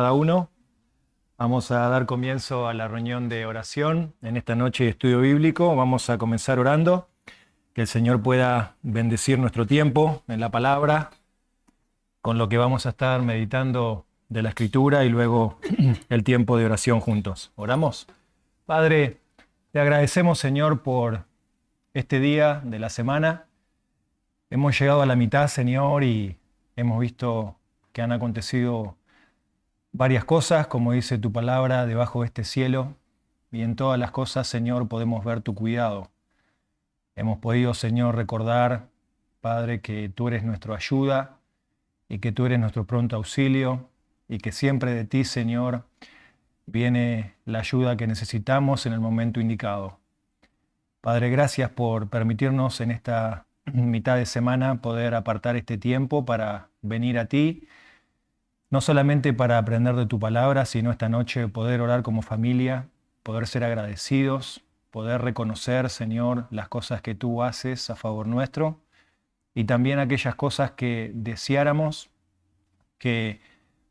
Cada uno. Vamos a dar comienzo a la reunión de oración en esta noche de estudio bíblico. Vamos a comenzar orando, que el Señor pueda bendecir nuestro tiempo en la palabra, con lo que vamos a estar meditando de la Escritura y luego el tiempo de oración juntos. ¿Oramos? Padre, te agradecemos, Señor, por este día de la semana. Hemos llegado a la mitad, Señor, y hemos visto que han acontecido varias cosas, como dice tu palabra, debajo de este cielo, y en todas las cosas, Señor, podemos ver tu cuidado. Hemos podido, Señor, recordar, Padre, que tú eres nuestra ayuda y que tú eres nuestro pronto auxilio y que siempre de ti, Señor, viene la ayuda que necesitamos en el momento indicado. Padre, gracias por permitirnos en esta mitad de semana poder apartar este tiempo para venir a ti, no solamente para aprender de tu palabra, sino esta noche poder orar como familia, poder ser agradecidos, poder reconocer, Señor, las cosas que tú haces a favor nuestro y también aquellas cosas que deseáramos que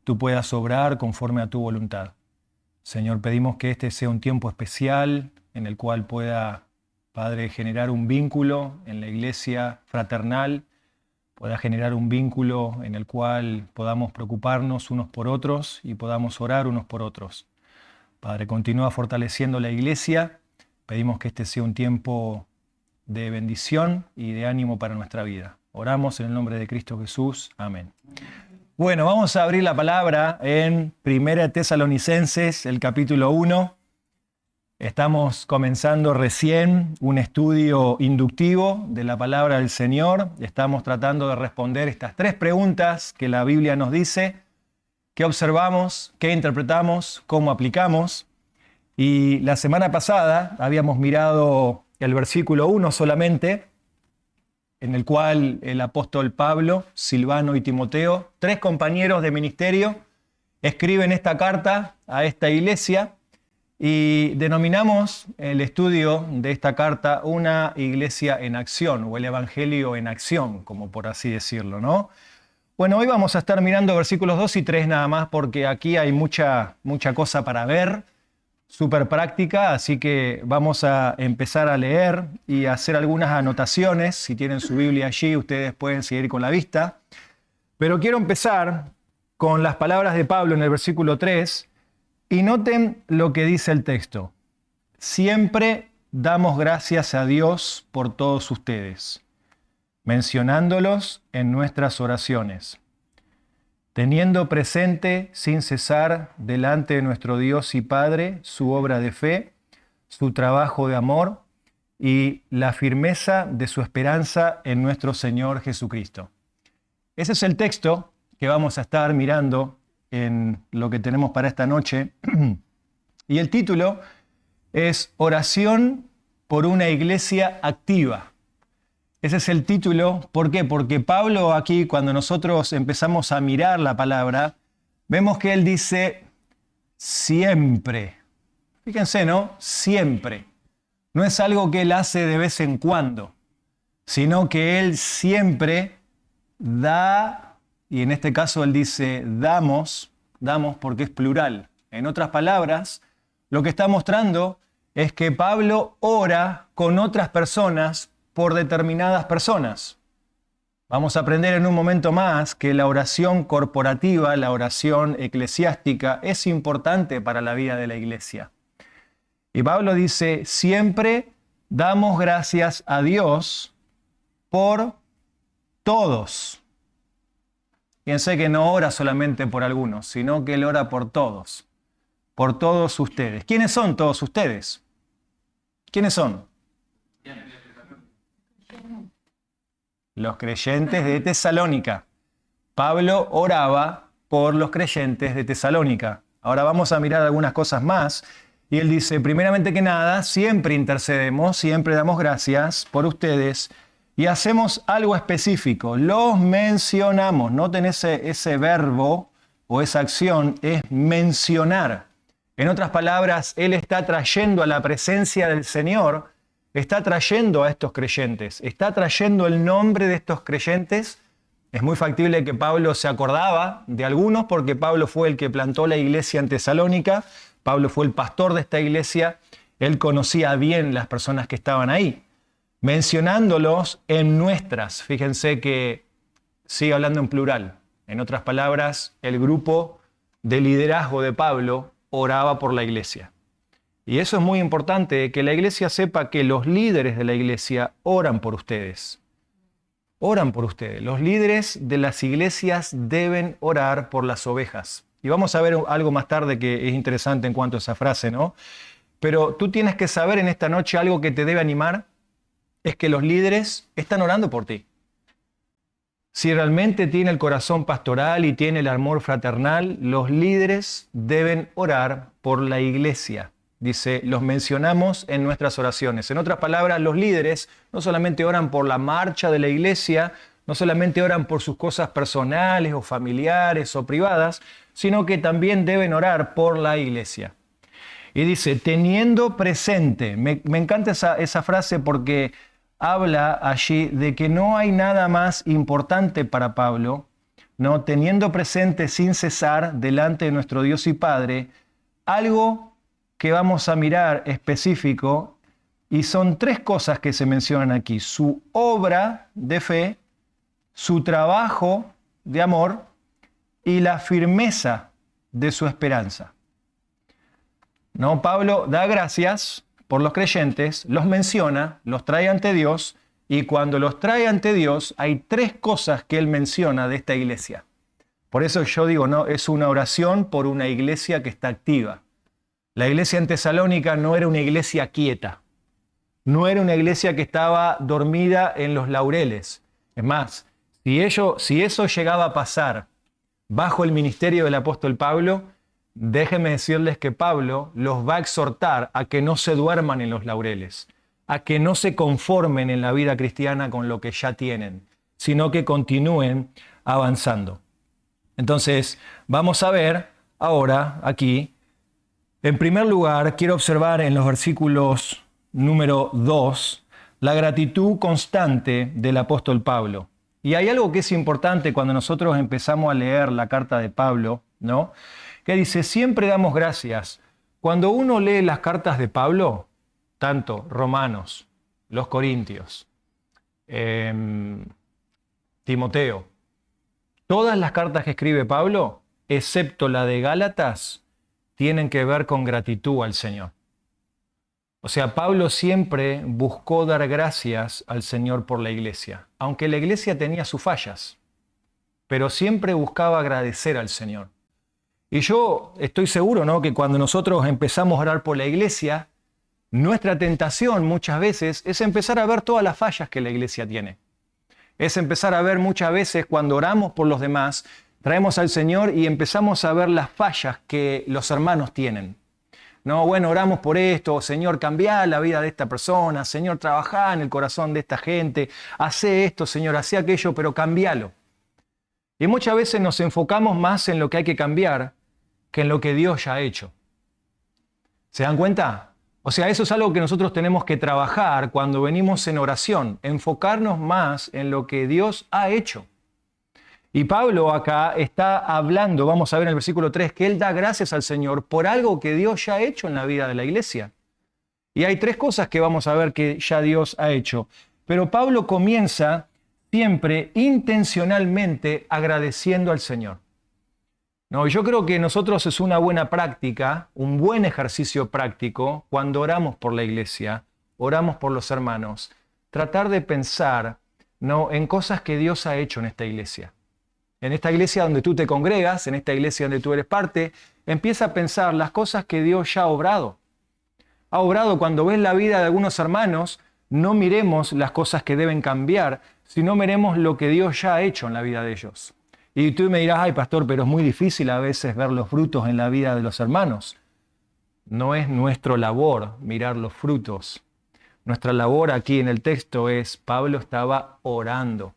tú puedas obrar conforme a tu voluntad. Señor, pedimos que este sea un tiempo especial en el cual pueda, Padre, generar un vínculo en la iglesia fraternal, pueda generar un vínculo en el cual podamos preocuparnos unos por otros y podamos orar unos por otros. Padre, continúa fortaleciendo la iglesia. Pedimos que este sea un tiempo de bendición y de ánimo para nuestra vida. Oramos en el nombre de Cristo Jesús. Amén. Bueno, vamos a abrir la palabra en 1 Tesalonicenses, el capítulo 1. Estamos comenzando recién un estudio inductivo de la palabra del Señor. Estamos tratando de responder estas tres preguntas que la Biblia nos dice: ¿qué observamos? ¿Qué interpretamos? ¿Cómo aplicamos? Y la semana pasada habíamos mirado el versículo 1 solamente, en el cual el apóstol Pablo, Silvano y Timoteo, tres compañeros de ministerio, escriben esta carta a esta iglesia. Y denominamos el estudio de esta carta una iglesia en acción, o el evangelio en acción, como por así decirlo, ¿no? Bueno, hoy vamos a estar mirando versículos 2 y 3 nada más, porque aquí hay mucha cosa para ver, súper práctica, así que vamos a empezar a leer y a hacer algunas anotaciones. Si tienen su Biblia allí, ustedes pueden seguir con la vista. Pero quiero empezar con las palabras de Pablo en el versículo 3, y noten lo que dice el texto. Siempre damos gracias a Dios por todos ustedes, mencionándolos en nuestras oraciones, teniendo presente sin cesar delante de nuestro Dios y Padre su obra de fe, su trabajo de amor y la firmeza de su esperanza en nuestro Señor Jesucristo. Ese es el texto que vamos a estar mirando en lo que tenemos para esta noche. Y el título es Oración por una iglesia activa. Ese es el título. ¿Por qué? Porque Pablo aquí, cuando nosotros empezamos a mirar la palabra, vemos que él dice siempre. Fíjense, ¿no? Siempre. No es algo que él hace de vez en cuando, sino que él siempre da. Y en este caso él dice damos porque es plural. En otras palabras, lo que está mostrando es que Pablo ora con otras personas por determinadas personas. Vamos a aprender en un momento más que la oración corporativa, la oración eclesiástica, es importante para la vida de la iglesia. Y Pablo dice, siempre damos gracias a Dios por todos. Fíjense que no ora solamente por algunos, sino que él ora por todos ustedes. ¿Quiénes son todos ustedes? ¿Quiénes son? Los creyentes de Tesalónica. Pablo oraba por los creyentes de Tesalónica. Ahora vamos a mirar algunas cosas más. Y él dice, primeramente que nada, siempre intercedemos, siempre damos gracias por ustedes. Y hacemos algo específico, los mencionamos. Noten ese verbo o esa acción es mencionar. En otras palabras, él está trayendo a la presencia del Señor, está trayendo a estos creyentes, está trayendo el nombre de estos creyentes Es muy factible que Pablo se acordaba de algunos porque Pablo fue el que plantó la iglesia en Tesalónica, Pablo fue el pastor de esta iglesia, él conocía bien las personas que estaban ahí, mencionándolos en nuestras. Fíjense que sigue hablando en plural. En otras palabras, el grupo de liderazgo de Pablo oraba por la iglesia. Y eso es muy importante, que la iglesia sepa que los líderes de la iglesia oran por ustedes. Oran por ustedes. Los líderes de las iglesias deben orar por las ovejas. Y vamos a ver algo más tarde que es interesante en cuanto a esa frase, ¿no? Pero tú tienes que saber en esta noche algo que te debe animar, es que los líderes están orando por ti. Si realmente tiene el corazón pastoral y tiene el amor fraternal, los líderes deben orar por la iglesia. Dice, los mencionamos en nuestras oraciones. En otras palabras, los líderes no solamente oran por la marcha de la iglesia, no solamente oran por sus cosas personales o familiares o privadas, sino que también deben orar por la iglesia. Y dice, teniendo presente, me encanta esa frase porque habla allí de que no hay nada más importante para Pablo, ¿no? Teniendo presente sin cesar delante de nuestro Dios y Padre, algo que vamos a mirar específico, y son tres cosas que se mencionan aquí: su obra de fe, su trabajo de amor y la firmeza de su esperanza. ¿No? Pablo da gracias por los creyentes, los menciona, los trae ante Dios, y cuando los trae ante Dios hay tres cosas que él menciona de esta iglesia. Por eso yo digo, no, es una oración por una iglesia que está activa. La iglesia en Tesalónica no era una iglesia quieta, no era una iglesia que estaba dormida en los laureles. Es más, si eso llegaba a pasar bajo el ministerio del apóstol Pablo, déjenme decirles que Pablo los va a exhortar a que no se duerman en los laureles, a que no se conformen en la vida cristiana con lo que ya tienen, sino que continúen avanzando. Entonces, vamos a ver ahora aquí. En primer lugar, quiero observar en los versículos número 2 la gratitud constante del apóstol Pablo. Y hay algo que es importante cuando nosotros empezamos a leer la carta de Pablo, ¿no? Que dice, siempre damos gracias. Cuando uno lee las cartas de Pablo, tanto Romanos, los Corintios, Timoteo, todas las cartas que escribe Pablo, excepto la de Gálatas, tienen que ver con gratitud al Señor. O sea, Pablo siempre buscó dar gracias al Señor por la iglesia, aunque la iglesia tenía sus fallas, pero siempre buscaba agradecer al Señor. Y yo estoy seguro, ¿no?, que cuando nosotros empezamos a orar por la iglesia, nuestra tentación muchas veces es empezar a ver todas las fallas que la iglesia tiene. Es empezar a ver muchas veces cuando oramos por los demás, traemos al Señor y empezamos a ver las fallas que los hermanos tienen. No, bueno, oramos por esto, Señor, cambia la vida de esta persona, Señor, trabajá en el corazón de esta gente, hacé esto, Señor, hacé aquello, pero cambialo. Y muchas veces nos enfocamos más en lo que hay que cambiar que en lo que Dios ya ha hecho. ¿Se dan cuenta? O sea, eso es algo que nosotros tenemos que trabajar cuando venimos en oración, enfocarnos más en lo que Dios ha hecho. Y Pablo acá está hablando, vamos a ver en el versículo 3, que él da gracias al Señor por algo que Dios ya ha hecho en la vida de la iglesia. Y hay tres cosas que vamos a ver que ya Dios ha hecho. Pero Pablo comienza siempre intencionalmente agradeciendo al Señor. No, yo creo que nosotros es una buena práctica, un buen ejercicio práctico, cuando oramos por la iglesia, oramos por los hermanos, tratar de pensar, ¿no?, en cosas que Dios ha hecho en esta iglesia. En esta iglesia donde tú te congregas, en esta iglesia donde tú eres parte, empieza a pensar las cosas que Dios ya ha obrado. Ha obrado cuando ves la vida de algunos hermanos, no miremos las cosas que deben cambiar, sino miremos lo que Dios ya ha hecho en la vida de ellos. Y tú me dirás, ay pastor, pero es muy difícil a veces ver los frutos en la vida de los hermanos. No es nuestra labor mirar los frutos. Nuestra labor aquí en el texto es, Pablo estaba orando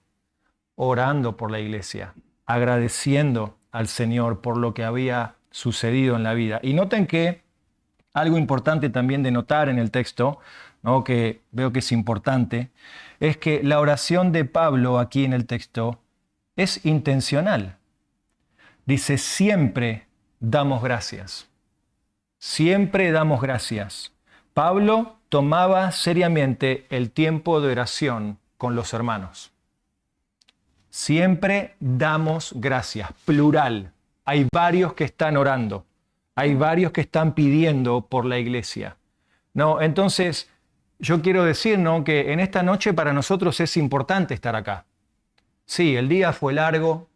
por la iglesia, agradeciendo al Señor por lo que había sucedido en la vida. Y noten que algo importante también de notar en el texto, ¿no?, que veo que es importante, es que la oración de Pablo aquí en el texto es intencional. Dice, siempre damos gracias. Siempre damos gracias. Pablo tomaba seriamente el tiempo de oración con los hermanos. Siempre damos gracias, plural. Hay varios que están orando. Hay varios que están pidiendo por la iglesia. No, entonces, yo quiero decir, ¿no?, que en esta noche para nosotros es importante estar acá. Sí, el día fue largo,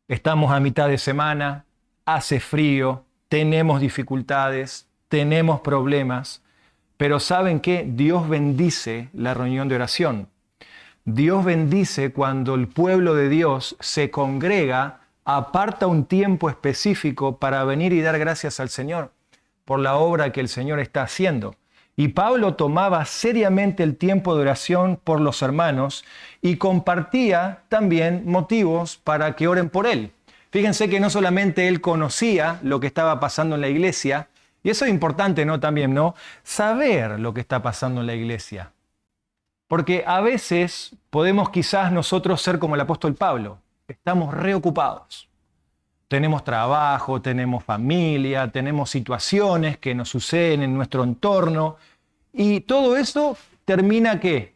estamos a mitad de semana, hace frío, tenemos dificultades, tenemos problemas, pero ¿saben qué? Dios bendice la reunión de oración. Dios bendice cuando el pueblo de Dios se congrega, aparta un tiempo específico para venir y dar gracias al Señor por la obra que el Señor está haciendo. Y Pablo tomaba seriamente el tiempo de oración por los hermanos y compartía también motivos para que oren por él. Fíjense que no solamente él conocía lo que estaba pasando en la iglesia, y eso es importante, ¿no? También, ¿no? Saber lo que está pasando en la iglesia. Porque a veces podemos quizás nosotros ser como el apóstol Pablo. Estamos reocupados. Tenemos trabajo, tenemos familia, tenemos situaciones que nos suceden en nuestro entorno. Y todo eso termina ¿qué?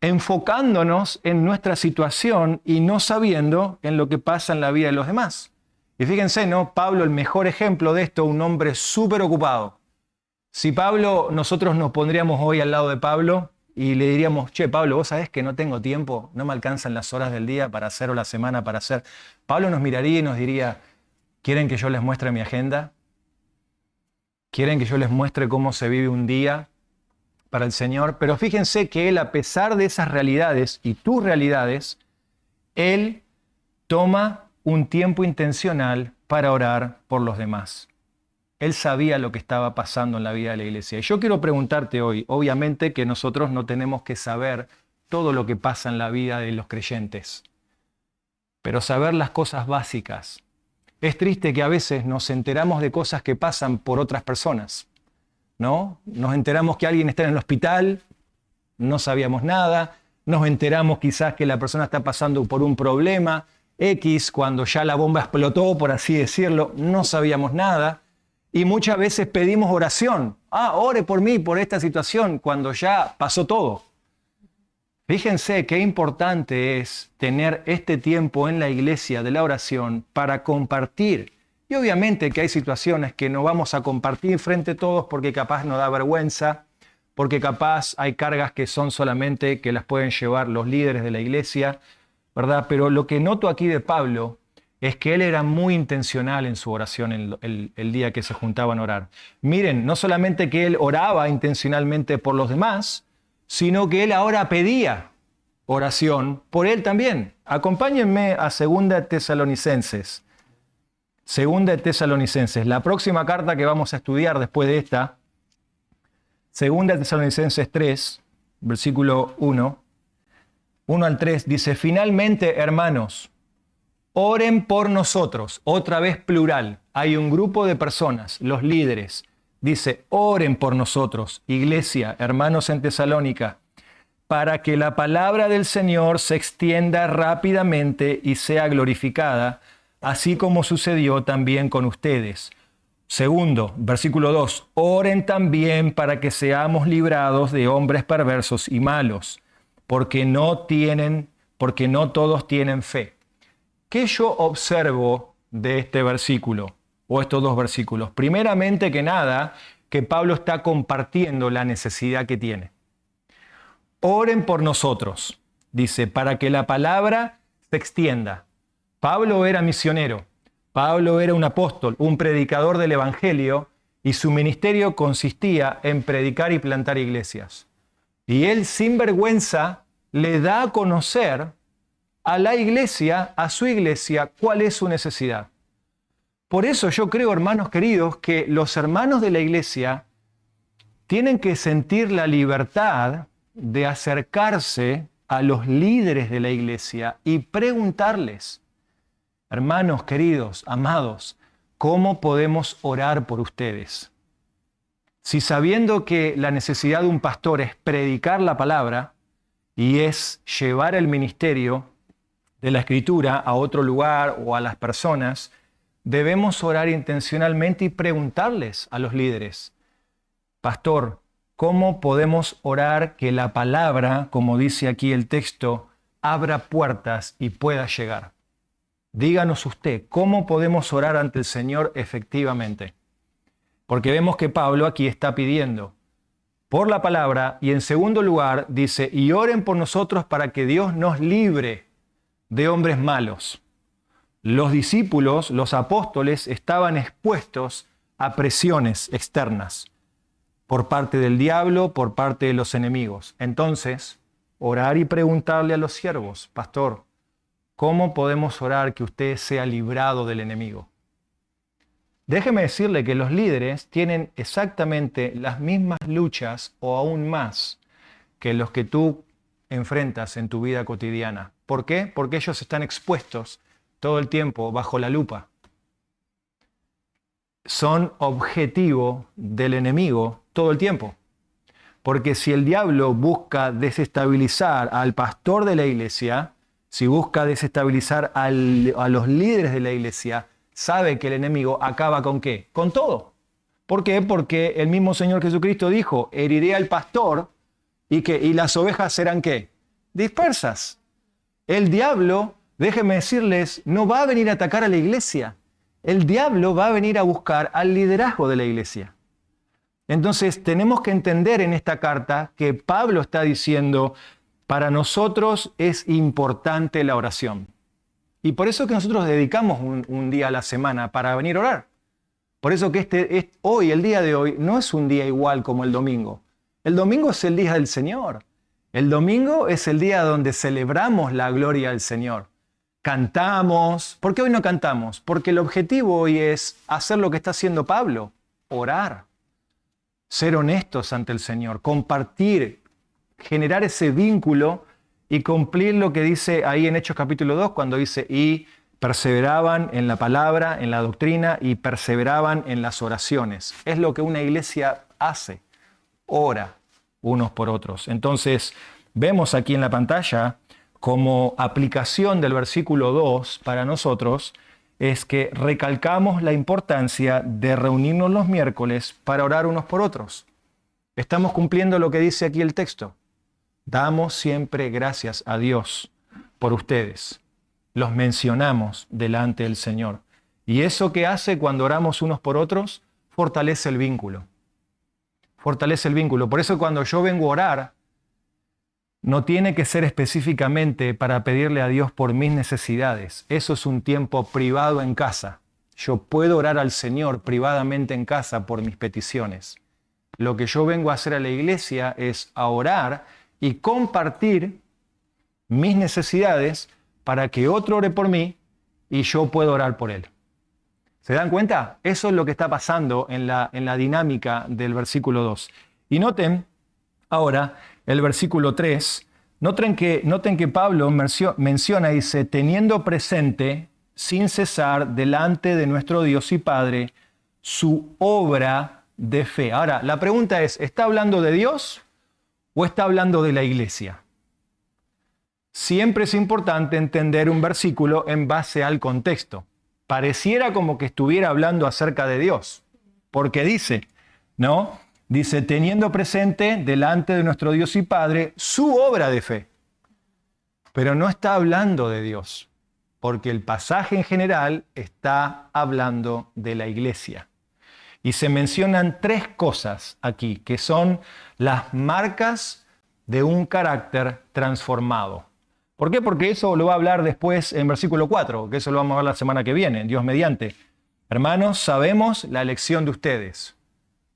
Enfocándonos en nuestra situación y no sabiendo en lo que pasa en la vida de los demás. Y fíjense, ¿no? Pablo, el mejor ejemplo de esto, un hombre súper ocupado. Si Pablo, nosotros nos pondríamos hoy al lado de Pablo y le diríamos, che, Pablo, vos sabés que no tengo tiempo, no me alcanzan las horas del día para hacer o la semana para hacer. Pablo nos miraría y nos diría, ¿quieren que yo les muestre mi agenda? ¿Quieren que yo les muestre cómo se vive un día para el Señor? Pero fíjense que él, a pesar de esas realidades y tus realidades, él toma un tiempo intencional para orar por los demás. Él sabía lo que estaba pasando en la vida de la iglesia. Y yo quiero preguntarte hoy, obviamente que nosotros no tenemos que saber todo lo que pasa en la vida de los creyentes, pero saber las cosas básicas. Es triste que a veces nos enteramos de cosas que pasan por otras personas, ¿no? Nos enteramos que alguien está en el hospital, no sabíamos nada, nos enteramos quizás que la persona está pasando por un problema X, cuando ya la bomba explotó, por así decirlo, no sabíamos nada. Y muchas veces pedimos oración. Ore por mí, por esta situación, cuando ya pasó todo. Fíjense qué importante es tener este tiempo en la iglesia de la oración para compartir. Y obviamente que hay situaciones que no vamos a compartir frente a todos porque capaz nos da vergüenza, porque capaz hay cargas que son solamente que las pueden llevar los líderes de la iglesia, ¿verdad? Pero lo que noto aquí de Pablo es que él era muy intencional en su oración el día que se juntaban a orar. Miren, no solamente que él oraba intencionalmente por los demás, sino que él ahora pedía oración por él también. Acompáñenme a 2 Tesalonicenses. 2 Tesalonicenses, la próxima carta que vamos a estudiar después de esta, 2 Tesalonicenses 3, versículo 1 al 3, dice, finalmente, hermanos, oren por nosotros, otra vez plural. Hay un grupo de personas, los líderes. Dice, oren por nosotros, iglesia, hermanos en Tesalónica, para que la palabra del Señor se extienda rápidamente y sea glorificada, así como sucedió también con ustedes. Segundo, versículo 2, oren también para que seamos librados de hombres perversos y malos, porque no todos tienen fe. ¿Qué yo observo de este versículo o estos dos versículos? Primeramente que nada, que Pablo está compartiendo la necesidad que tiene. Oren por nosotros, dice, para que la palabra se extienda. Pablo era misionero, Pablo era un apóstol, un predicador del evangelio, y su ministerio consistía en predicar y plantar iglesias. Y él sin vergüenza le da a conocer a la iglesia, a su iglesia, cuál es su necesidad. Por eso yo creo, hermanos queridos, que los hermanos de la iglesia tienen que sentir la libertad de acercarse a los líderes de la iglesia y preguntarles, hermanos queridos, amados, ¿cómo podemos orar por ustedes? Si sabiendo que la necesidad de un pastor es predicar la palabra y es llevar el ministerio, de la Escritura a otro lugar o a las personas, debemos orar intencionalmente y preguntarles a los líderes: Pastor, ¿cómo podemos orar que la palabra, como dice aquí el texto, abra puertas y pueda llegar? Díganos usted, ¿cómo podemos orar ante el Señor efectivamente? Porque vemos que Pablo aquí está pidiendo por la palabra, y en segundo lugar dice: y oren por nosotros para que Dios nos libre de hombres malos. Los discípulos, los apóstoles, estaban expuestos a presiones externas por parte del diablo, por parte de los enemigos. Entonces, orar y preguntarle a los siervos: Pastor, ¿cómo podemos orar que usted sea librado del enemigo? Déjeme decirle que los líderes tienen exactamente las mismas luchas o aún más que los que tú enfrentas en tu vida cotidiana. ¿Por qué? Porque ellos están expuestos todo el tiempo bajo la lupa. Son objetivo del enemigo todo el tiempo. Porque si el diablo busca desestabilizar al pastor de la iglesia, si busca desestabilizar a los líderes de la iglesia, sabe que el enemigo acaba ¿con qué? Con todo. ¿Por qué? Porque el mismo Señor Jesucristo dijo: heriré al pastor y las ovejas serán ¿qué? Dispersas. El diablo, déjenme decirles, no va a venir a atacar a la iglesia. El diablo va a venir a buscar al liderazgo de la iglesia. Entonces tenemos que entender en esta carta que Pablo está diciendo: para nosotros es importante la oración. Y por eso que nosotros dedicamos un día a la semana para venir a orar. Por eso que hoy, el día de hoy, no es un día igual como el domingo. El domingo es el día del Señor. El domingo es el día donde celebramos la gloria del Señor. Cantamos. ¿Por qué hoy no cantamos? Porque el objetivo hoy es hacer lo que está haciendo Pablo: orar, ser honestos ante el Señor, compartir, generar ese vínculo y cumplir lo que dice ahí en Hechos capítulo 2, cuando dice: y perseveraban en la palabra, en la doctrina, y perseveraban en las oraciones. Es lo que una iglesia hace: ora unos por otros. Entonces, vemos aquí en la pantalla, como aplicación del versículo 2 para nosotros, es que recalcamos la importancia de reunirnos los miércoles para orar unos por otros. Estamos cumpliendo lo que dice aquí el texto. Damos siempre gracias a Dios por ustedes. Los mencionamos delante del Señor. Y eso que hace cuando oramos unos por otros, fortalece el vínculo. Fortalece el vínculo. Por eso cuando yo vengo a orar, no tiene que ser específicamente para pedirle a Dios por mis necesidades. Eso es un tiempo privado en casa. Yo puedo orar al Señor privadamente en casa por mis peticiones. Lo que yo vengo a hacer a la iglesia es a orar y compartir mis necesidades para que otro ore por mí y yo pueda orar por él. ¿Se dan cuenta? Eso es lo que está pasando en la dinámica del versículo 2. Y noten ahora el versículo 3. Noten que Pablo menciona, dice: teniendo presente sin cesar delante de nuestro Dios y Padre su obra de fe. Ahora, la pregunta es: ¿está hablando de Dios o está hablando de la iglesia? Siempre es importante entender un versículo en base al contexto. Pareciera como que estuviera hablando acerca de Dios, porque dice, ¿no? Dice: teniendo presente delante de nuestro Dios y Padre su obra de fe. Pero no está hablando de Dios, porque el pasaje en general está hablando de la iglesia. Y se mencionan tres cosas aquí, que son las marcas de un carácter transformado. ¿Por qué? Porque eso lo va a hablar después en versículo 4, que eso lo vamos a ver la semana que viene, Dios mediante. Hermanos, sabemos la elección de ustedes.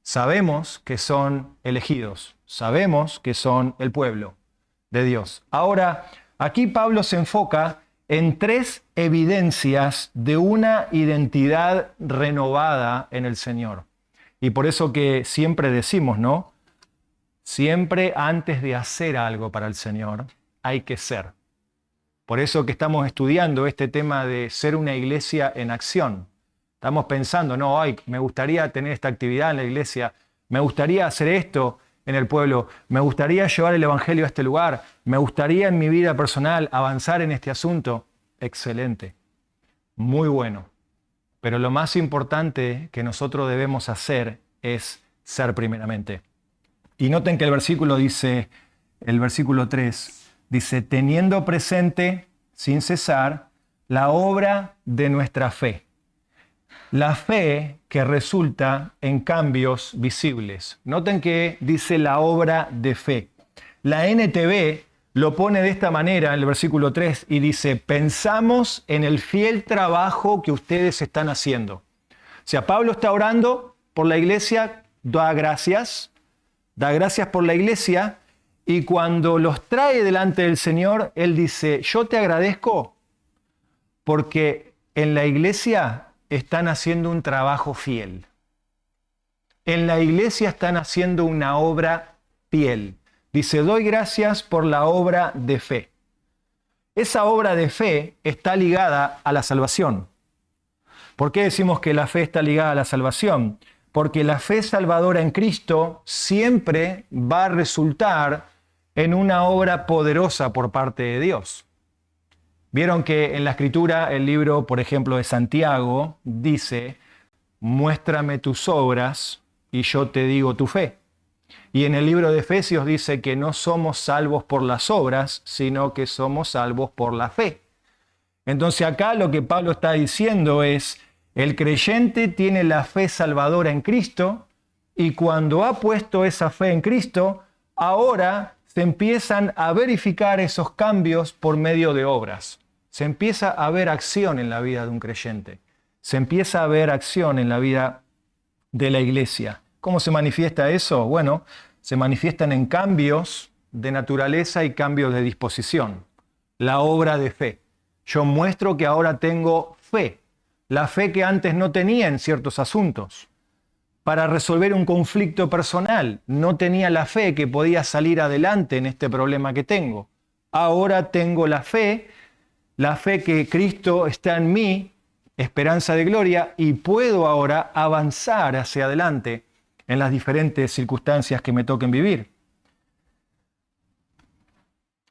Sabemos que son elegidos. Sabemos que son el pueblo de Dios. Ahora, aquí Pablo se enfoca en tres evidencias de una identidad renovada en el Señor. Y por eso que siempre decimos, ¿no? Siempre antes de hacer algo para el Señor, hay que ser. Por eso que estamos estudiando este tema de ser una iglesia en acción. Estamos pensando, no, ay, me gustaría tener esta actividad en la iglesia, me gustaría hacer esto en el pueblo, me gustaría llevar el evangelio a este lugar, me gustaría en mi vida personal avanzar en este asunto. excelente, muy bueno. Pero lo más importante que nosotros debemos hacer es ser primeramente. Y noten que el versículo dice, el versículo 3, dice, teniendo presente, sin cesar, la obra de nuestra fe. La fe que resulta en cambios visibles. Noten que dice la obra de fe. La NTV lo pone de esta manera en el versículo 3 y dice, pensamos en el fiel trabajo que ustedes están haciendo. O sea, Pablo está orando por la iglesia, da gracias por la iglesia, y cuando los trae delante del Señor, él dice, yo te agradezco porque en la iglesia están haciendo un trabajo fiel. En la iglesia están haciendo una obra fiel. Dice, doy gracias por la obra de fe. Esa obra de fe está ligada a la salvación. ¿Por qué decimos que la fe está ligada a la salvación? Porque la fe salvadora en Cristo siempre va a resultar en una obra poderosa por parte de Dios. Vieron que en la Escritura, el libro, por ejemplo, de Santiago, dice, muéstrame tus obras y yo te digo tu fe. Y en el libro de Efesios dice que no somos salvos por las obras, sino que somos salvos por la fe. Entonces acá lo que Pablo está diciendo es, el creyente tiene la fe salvadora en Cristo y cuando ha puesto esa fe en Cristo, ahora se empiezan a verificar esos cambios por medio de obras. Se empieza a ver acción en la vida de un creyente. Se empieza a ver acción en la vida de la iglesia. ¿Cómo se manifiesta eso? Bueno, se manifiestan en cambios de naturaleza y cambios de disposición. La obra de fe. Yo muestro que ahora tengo fe. La fe que antes no tenía en ciertos asuntos. Para resolver un conflicto personal, no tenía la fe que podía salir adelante en este problema que tengo. Ahora tengo la fe que Cristo está en mí, esperanza de gloria, y puedo ahora avanzar hacia adelante en las diferentes circunstancias que me toquen vivir.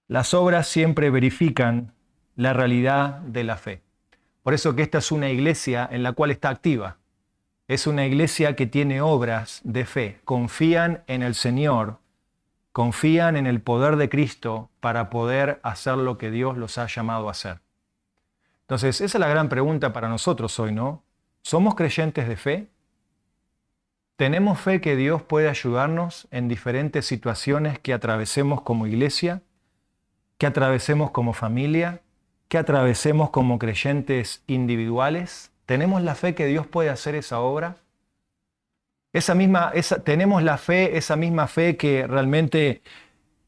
Las obras siempre verifican la realidad de la fe. Por eso que esta es una iglesia en la cual está activa. Es una iglesia que tiene obras de fe. Confían en el Señor, confían en el poder de Cristo para poder hacer lo que Dios los ha llamado a hacer. Entonces, esa es la gran pregunta para nosotros hoy, ¿no? ¿Somos creyentes de fe? ¿Tenemos fe que Dios puede ayudarnos en diferentes situaciones que atravesemos como iglesia, que atravesemos como familia, que atravesemos como creyentes individuales? ¿Tenemos la fe que Dios puede hacer esa obra? ¿Tenemos la fe, esa misma fe que realmente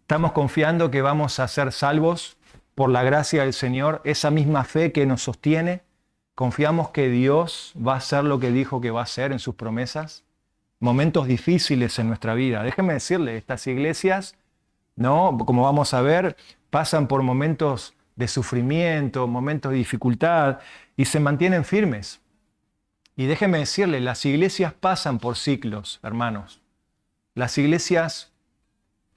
estamos confiando que vamos a ser salvos por la gracia del Señor? Esa misma fe que nos sostiene. ¿Confiamos que Dios va a hacer lo que dijo que va a hacer en sus promesas? Momentos difíciles en nuestra vida. Déjenme decirle, estas iglesias, ¿no? Como vamos a ver, pasan por momentos de sufrimiento, momentos de dificultad y se mantienen firmes. Y déjenme decirle, las iglesias pasan por ciclos, hermanos. Las iglesias,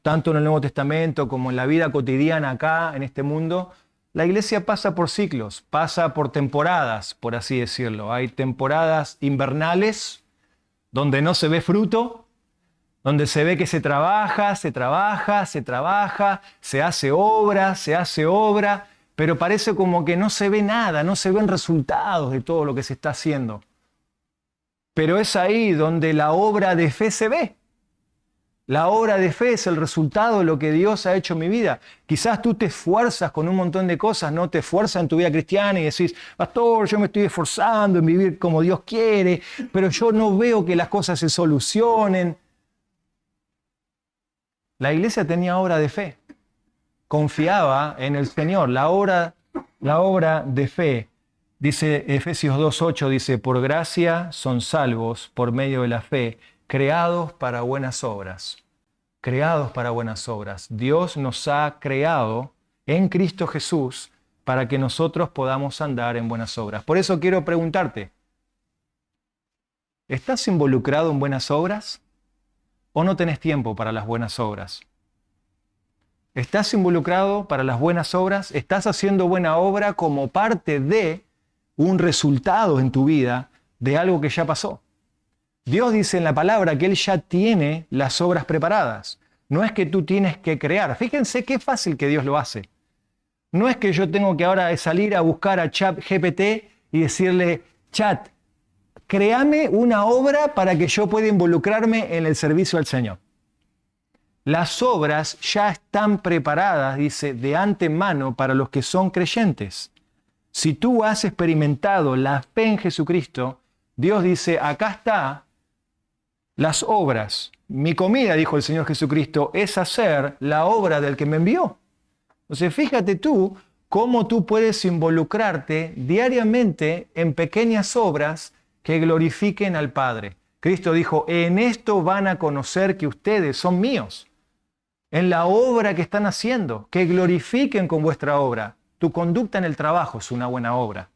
tanto en el Nuevo Testamento como en la vida cotidiana acá, en este mundo, la iglesia pasa por ciclos, pasa por temporadas, por así decirlo. Hay temporadas invernales donde no se ve fruto, donde se ve que se trabaja, se hace obra, pero parece como que no se ve nada, no se ven resultados de todo lo que se está haciendo. Pero es ahí donde la obra de fe se ve. La obra de fe es el resultado de lo que Dios ha hecho en mi vida. Quizás tú te esfuerzas con un montón de cosas, ¿no? Te esfuerzas en tu vida cristiana y decís, pastor, yo me estoy esforzando en vivir como Dios quiere, pero yo no veo que las cosas se solucionen. La iglesia tenía obra de fe. Confiaba en el Señor. La obra de fe. Dice Efesios 2:8, dice, por gracia son salvos por medio de la fe, creados para buenas obras. Creados para buenas obras. Dios nos ha creado en Cristo Jesús para que nosotros podamos andar en buenas obras. Por eso quiero preguntarte, ¿estás involucrado en buenas obras o no tenés tiempo para las buenas obras? ¿Estás involucrado para las buenas obras? ¿Estás haciendo buena obra como parte de un resultado en tu vida de algo que ya pasó? Dios dice en la palabra que Él ya tiene las obras preparadas. No es que tú tienes que crear. Fíjense qué fácil que Dios lo hace. No es que yo tengo que ahora salir a buscar a ChatGPT y decirle, Chat, créame una obra para que yo pueda involucrarme en el servicio al Señor. Las obras ya están preparadas, dice, de antemano para los que son creyentes. Si tú has experimentado la fe en Jesucristo, Dios dice, acá está las obras. Mi comida, dijo el Señor Jesucristo, es hacer la obra del que me envió. Entonces, fíjate tú cómo tú puedes involucrarte diariamente en pequeñas obras que glorifiquen al Padre. Cristo dijo, en esto van a conocer que ustedes son míos. En la obra que están haciendo, que glorifiquen con vuestra obra. Tu conducta en el trabajo es una buena obra.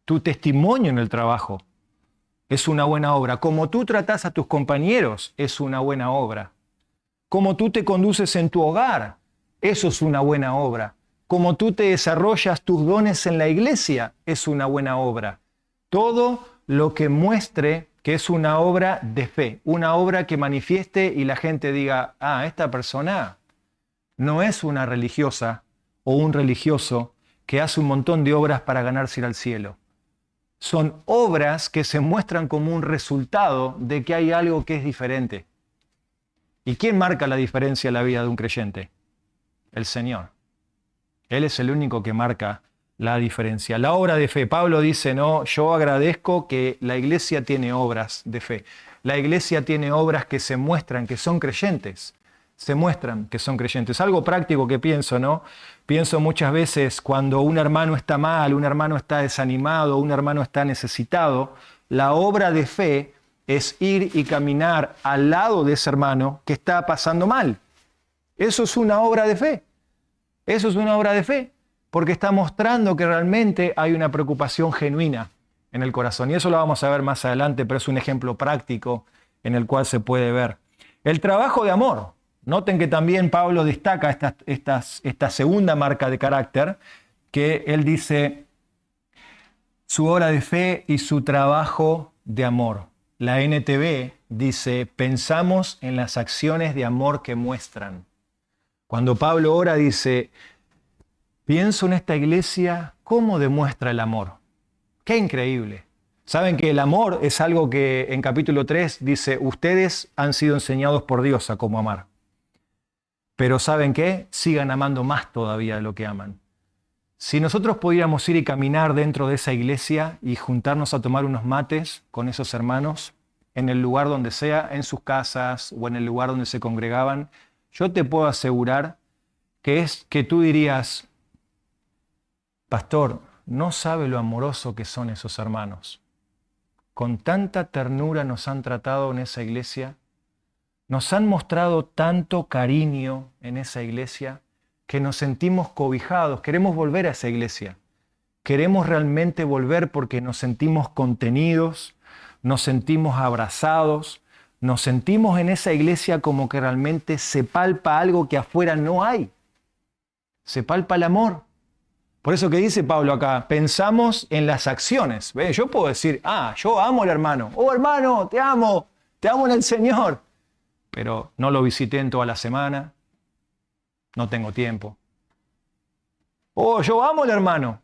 Tu testimonio en el trabajo es una buena obra. Como tú tratas a tus compañeros es una buena obra. Como tú te conduces en tu hogar, eso es una buena obra. Como tú te desarrollas tus dones en la iglesia, es una buena obra. Todo lo que muestre que es una obra de fe, una obra que manifieste y la gente diga, esta persona no es una religiosa o un religioso que hace un montón de obras para ganarse ir al cielo. Son obras que se muestran como un resultado de que hay algo que es diferente. ¿Y quién marca la diferencia en la vida de un creyente? El Señor. Él es el único que marca la diferencia. La obra de fe. Pablo dice, no, yo agradezco que la iglesia tiene obras de fe. La iglesia tiene obras que se muestran que son creyentes. Se muestran que son creyentes. Algo práctico que pienso, ¿no? Pienso muchas veces cuando un hermano está mal, un hermano está desanimado, un hermano está necesitado, la obra de fe es ir y caminar al lado de ese hermano que está pasando mal. Eso es una obra de fe. Eso es una obra de fe, porque está mostrando que realmente hay una preocupación genuina en el corazón. Y eso lo vamos a ver más adelante, pero es un ejemplo práctico en el cual se puede ver. El trabajo de amor. Noten que también Pablo destaca esta segunda marca de carácter, que él dice su obra de fe y su trabajo de amor. La NTV dice, pensamos en las acciones de amor que muestran. Cuando Pablo ora dice, pienso en esta iglesia, ¿cómo demuestra el amor? ¡Qué increíble! Saben que el amor es algo que en capítulo 3 dice, ustedes han sido enseñados por Dios a cómo amar. Pero ¿saben qué? Sigan amando más todavía de lo que aman. Si nosotros pudiéramos ir y caminar dentro de esa iglesia y juntarnos a tomar unos mates con esos hermanos, en el lugar donde sea, en sus casas o en el lugar donde se congregaban, yo te puedo asegurar que tú dirías, pastor, no sabe lo amoroso que son esos hermanos. Con tanta ternura nos han tratado en esa iglesia, nos han mostrado tanto cariño en esa iglesia que nos sentimos cobijados, queremos volver a esa iglesia. Queremos realmente volver porque nos sentimos contenidos, nos sentimos abrazados, nos sentimos en esa iglesia como que realmente se palpa algo que afuera no hay. Se palpa el amor. Por eso que dice Pablo acá, pensamos en las acciones. ¿Ve? Yo puedo decir, yo amo al hermano. Oh, hermano, te amo en el Señor. Pero no lo visité en toda la semana, no tengo tiempo. Oh, yo amo al hermano.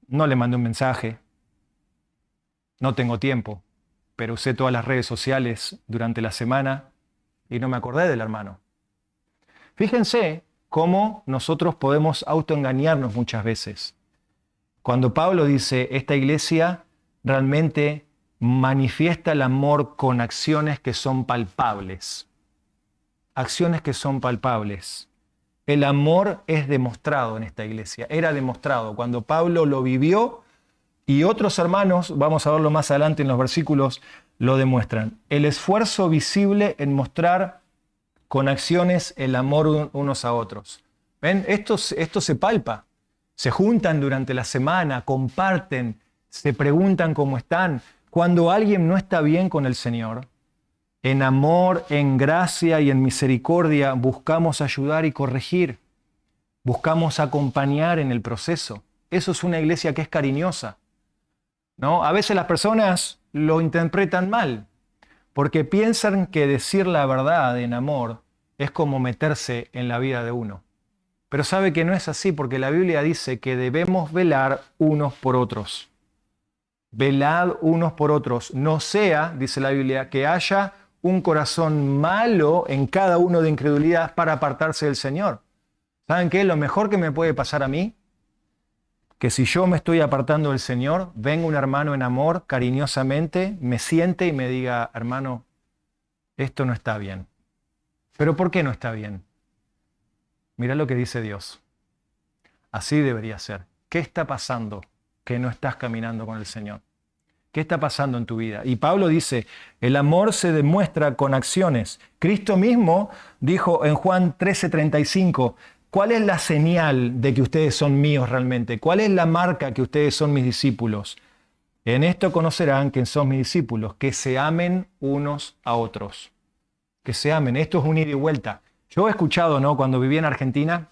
No le mandé un mensaje, no tengo tiempo, pero usé todas las redes sociales durante la semana y no me acordé del hermano. Fíjense cómo nosotros podemos autoengañarnos muchas veces. Cuando Pablo dice, esta iglesia realmente manifiesta el amor con acciones que son palpables. Acciones que son palpables. El amor es demostrado en esta iglesia. Era demostrado cuando Pablo lo vivió y otros hermanos, vamos a verlo más adelante en los versículos, lo demuestran. El esfuerzo visible en mostrar con acciones el amor unos a otros. ¿Ven? Esto se palpa. Se juntan durante la semana, comparten, se preguntan cómo están. Cuando alguien no está bien con el Señor, En amor, en gracia y en misericordia buscamos ayudar y corregir. Buscamos acompañar en el proceso. Eso es una iglesia que es cariñosa, ¿no? A veces las personas lo interpretan mal, porque piensan que decir la verdad en amor es como meterse en la vida de uno. Pero sabe que no es así, porque la Biblia dice que debemos velar unos por otros. Velad unos por otros. No sea, dice la Biblia, que haya un corazón malo en cada uno de incredulidad para apartarse del Señor. ¿Saben qué? Lo mejor que me puede pasar a mí, que si yo me estoy apartando del Señor, venga un hermano en amor, cariñosamente, me siente y me diga, hermano, esto no está bien. ¿Pero por qué no está bien? Mirá lo que dice Dios. Así debería ser. ¿Qué está pasando que no estás caminando con el Señor? ¿Qué está pasando en tu vida? Y Pablo dice, el amor se demuestra con acciones. Cristo mismo dijo en Juan 13:35, ¿cuál es la señal de que ustedes son míos realmente? ¿Cuál es la marca que ustedes son mis discípulos? En esto conocerán que son mis discípulos, que se amen unos a otros. Que se amen. Esto es un ida y vuelta. Yo he escuchado, ¿no? Cuando vivía en Argentina,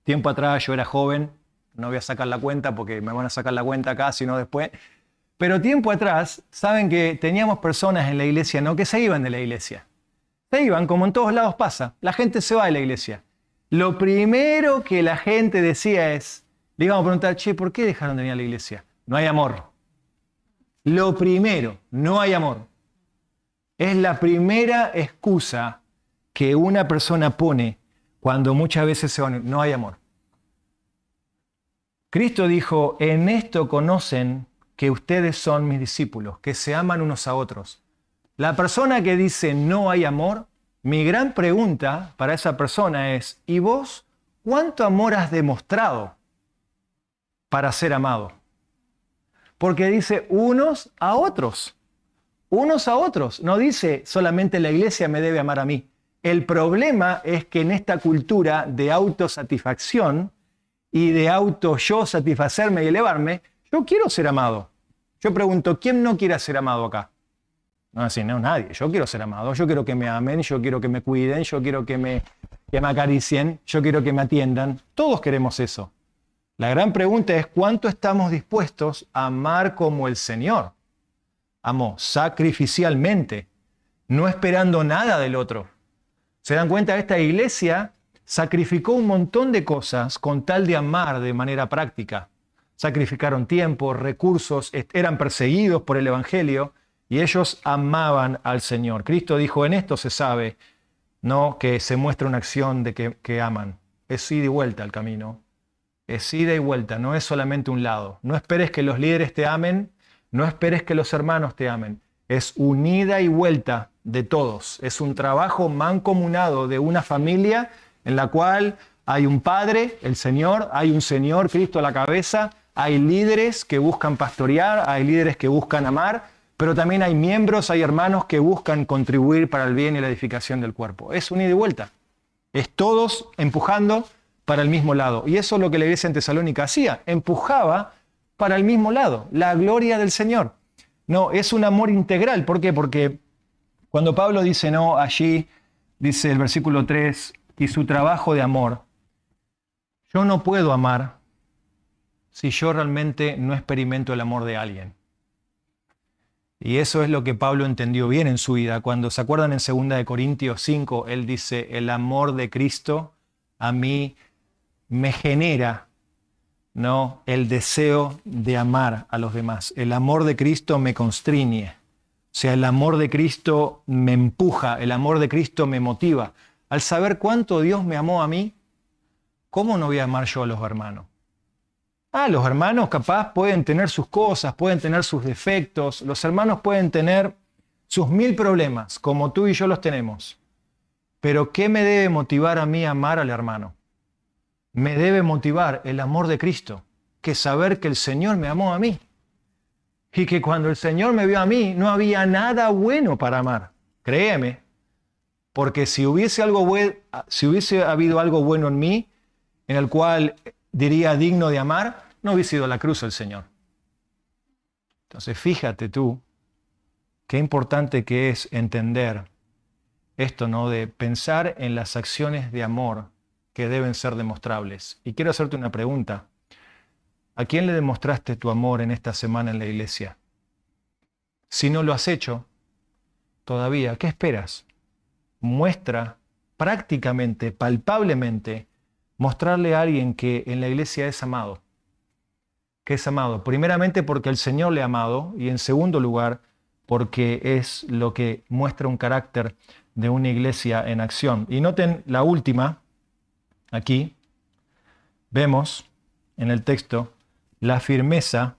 tiempo atrás, yo era joven, no voy a sacar la cuenta porque me van a sacar la cuenta acá, sino después. Pero tiempo atrás, saben que teníamos personas en la iglesia, ¿no? Que se iban de la iglesia. Se iban, como en todos lados pasa. La gente se va de la iglesia. Lo primero que la gente decía es, le íbamos a preguntar, che, ¿por qué dejaron de venir a la iglesia? No hay amor. Lo primero, no hay amor. Es la primera excusa que una persona pone cuando muchas veces se van. No hay amor. Cristo dijo, en esto conocen que ustedes son mis discípulos, que se aman unos a otros. La persona que dice no hay amor, mi gran pregunta para esa persona es, ¿y vos cuánto amor has demostrado para ser amado? Porque dice unos a otros. Unos a otros. No dice solamente la iglesia me debe amar a mí. El problema es que en esta cultura de autosatisfacción y de yo satisfacerme y elevarme, yo quiero ser amado. Yo pregunto, ¿quién no quiere ser amado acá? No, así, no, nadie. Yo quiero ser amado. Yo quiero que me amen, yo quiero que me cuiden, yo quiero que me acaricien, yo quiero que me atiendan. Todos queremos eso. La gran pregunta es, ¿cuánto estamos dispuestos a amar como el Señor amó? Sacrificialmente, no esperando nada del otro. ¿Se dan cuenta? Esta iglesia sacrificó un montón de cosas con tal de amar de manera práctica. Sacrificaron tiempo, recursos, eran perseguidos por el Evangelio y ellos amaban al Señor. Cristo dijo, en esto se sabe, ¿no?, que se muestra una acción de que aman. Es ida y vuelta el camino. Es ida y vuelta, no es solamente un lado. No esperes que los líderes te amen, no esperes que los hermanos te amen. Es una ida y vuelta de todos. Es un trabajo mancomunado de una familia en la cual hay un Padre, el Señor, hay un Señor, Cristo a la cabeza, hay líderes que buscan pastorear, hay líderes que buscan amar, pero también hay miembros, hay hermanos que buscan contribuir para el bien y la edificación del cuerpo. Es un ida y vuelta. Es todos empujando para el mismo lado. Y eso es lo que la iglesia en Tesalónica hacía, empujaba para el mismo lado, la gloria del Señor. No, es un amor integral. ¿Por qué? Porque cuando Pablo dice, no, allí, dice el versículo 3, y su trabajo de amor, yo no puedo amar si yo realmente no experimento el amor de alguien. Y eso es lo que Pablo entendió bien en su vida. Cuando se acuerdan en 2 Corintios 5, él dice, el amor de Cristo a mí me genera, ¿no?, el deseo de amar a los demás. El amor de Cristo me constriñe. O sea, el amor de Cristo me empuja, el amor de Cristo me motiva. Al saber cuánto Dios me amó a mí, ¿cómo no voy a amar yo a los hermanos? Los hermanos capaz pueden tener sus cosas, pueden tener sus defectos, los hermanos pueden tener sus 1000 problemas, como tú y yo los tenemos. Pero ¿qué me debe motivar a mí a amar al hermano? Me debe motivar el amor de Cristo, que saber que el Señor me amó a mí. Y que cuando el Señor me vio a mí, no había nada bueno para amar. Créeme, porque si hubiese habido algo bueno en mí, en el cual diría digno de amar, no hubiese ido a la cruz el Señor. Entonces fíjate tú Qué importante que es entender esto, ¿no? De pensar en las acciones de amor que deben ser demostrables. Y quiero hacerte una pregunta. ¿A quién le demostraste tu amor en esta semana en la iglesia? Si no lo has hecho todavía, ¿qué esperas? Muestra prácticamente, palpablemente, mostrarle a alguien que en la iglesia es amado. Que es amado, primeramente porque el Señor le ha amado y en segundo lugar porque es lo que muestra un carácter de una iglesia en acción. Y noten la última, aquí vemos en el texto la firmeza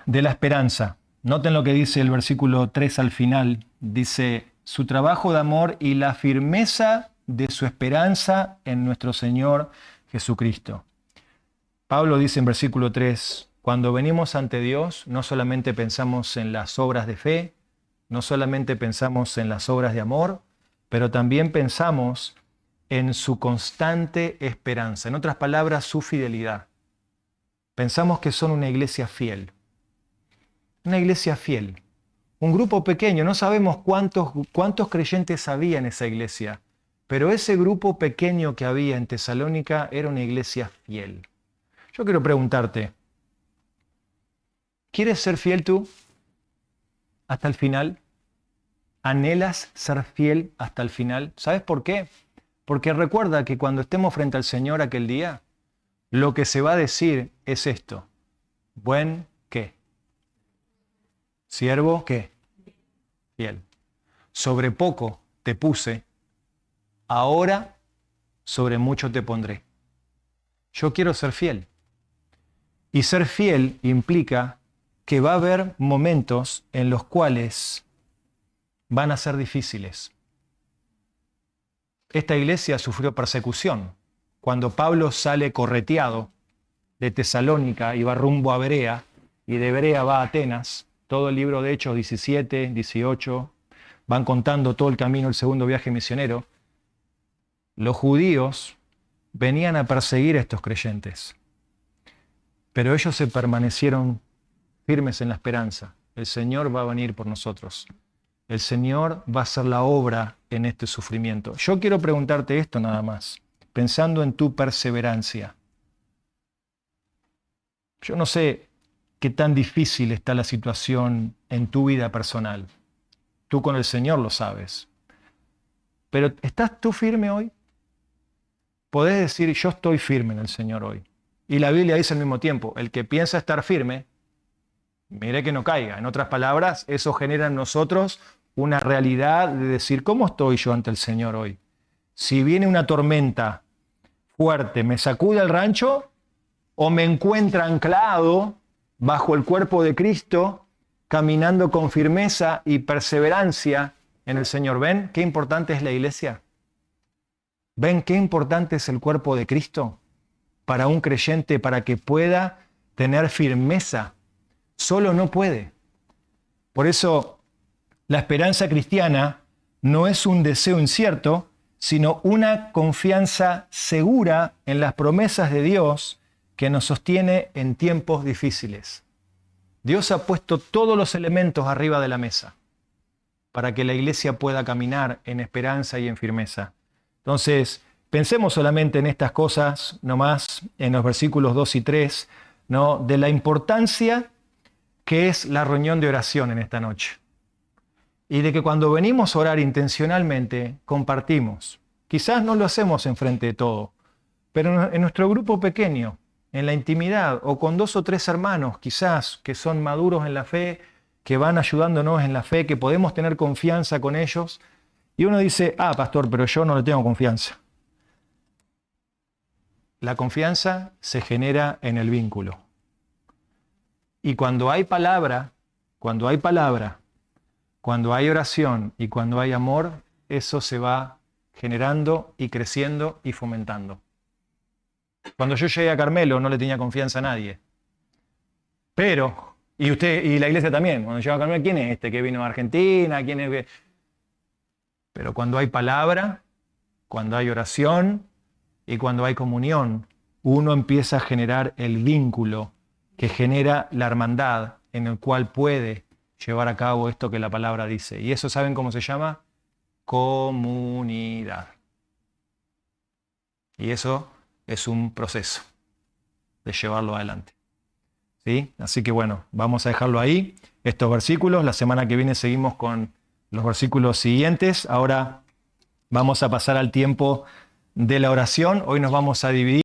de la esperanza. Noten lo que dice el versículo 3 al final. Dice, su trabajo de amor y la firmeza de su esperanza en nuestro Señor Jesucristo. Pablo dice en versículo 3, cuando venimos ante Dios, no solamente pensamos en las obras de fe, no solamente pensamos en las obras de amor, pero también pensamos en su constante esperanza. En otras palabras, su fidelidad. Pensamos que son una iglesia fiel. Una iglesia fiel. Un grupo pequeño, no sabemos cuántos creyentes había en esa iglesia, pero ese grupo pequeño que había en Tesalónica era una iglesia fiel. Yo quiero preguntarte, ¿quieres ser fiel tú hasta el final? ¿Anhelas ser fiel hasta el final? ¿Sabes por qué? Porque recuerda que cuando estemos frente al Señor aquel día, lo que se va a decir es esto. ¿Buen qué? ¿Siervo qué? Fiel. Sobre poco te puse, ahora sobre mucho te pondré. Yo quiero ser fiel. Y ser fiel implica que va a haber momentos en los cuales van a ser difíciles. Esta iglesia sufrió persecución. Cuando Pablo sale correteado de Tesalónica y va rumbo a Berea, y de Berea va a Atenas, todo el libro de Hechos 17, 18, van contando todo el camino del segundo viaje misionero, los judíos venían a perseguir a estos creyentes. Pero ellos se permanecieron firmes en la esperanza. El Señor va a venir por nosotros. El Señor va a hacer la obra en este sufrimiento. Yo quiero preguntarte esto nada más, pensando en tu perseverancia. Yo no sé qué tan difícil está la situación en tu vida personal. Tú con el Señor lo sabes. Pero ¿estás tú firme hoy? Podés decir, yo estoy firme en el Señor hoy. Y la Biblia dice al mismo tiempo, el que piensa estar firme, mire que no caiga. En otras palabras, eso genera en nosotros una realidad de decir, ¿cómo estoy yo ante el Señor hoy? Si viene una tormenta fuerte, ¿me sacude el rancho o me encuentra anclado bajo el cuerpo de Cristo, caminando con firmeza y perseverancia en el Señor? ¿Ven qué importante es la iglesia? ¿Ven qué importante es el cuerpo de Cristo para un creyente, para que pueda tener firmeza? Solo no puede. Por eso, la esperanza cristiana no es un deseo incierto, sino una confianza segura en las promesas de Dios que nos sostiene en tiempos difíciles. Dios ha puesto todos los elementos arriba de la mesa para que la iglesia pueda caminar en esperanza y en firmeza. Entonces, pensemos solamente en estas cosas, nomás en los versículos 2 y 3, ¿no? De la importancia que es la reunión de oración en esta noche. Y de que cuando venimos a orar intencionalmente, compartimos. Quizás no lo hacemos enfrente de todo, pero en nuestro grupo pequeño, en la intimidad, o con 2 o 3 hermanos, quizás, que son maduros en la fe, que van ayudándonos en la fe, que podemos tener confianza con ellos. Y uno dice, pastor, pero yo no le tengo confianza. La confianza se genera en el vínculo. Y cuando hay palabra, cuando hay oración y cuando hay amor, eso se va generando y creciendo y fomentando. Cuando yo llegué a Carmelo no le tenía confianza a nadie. Pero, y usted y la iglesia también, cuando llegó a Carmelo, ¿quién es este que vino de Argentina? ¿Quién es? Pero cuando hay palabra, cuando hay oración y cuando hay comunión, uno empieza a generar el vínculo que genera la hermandad, en el cual puede llevar a cabo esto que la palabra dice. Y eso, ¿saben cómo se llama? Comunidad. Y eso es un proceso de llevarlo adelante. ¿Sí? Así que bueno, vamos a dejarlo ahí, estos versículos. La semana que viene seguimos con los versículos siguientes. Ahora vamos a pasar al tiempo de la oración. Hoy nos vamos a dividir.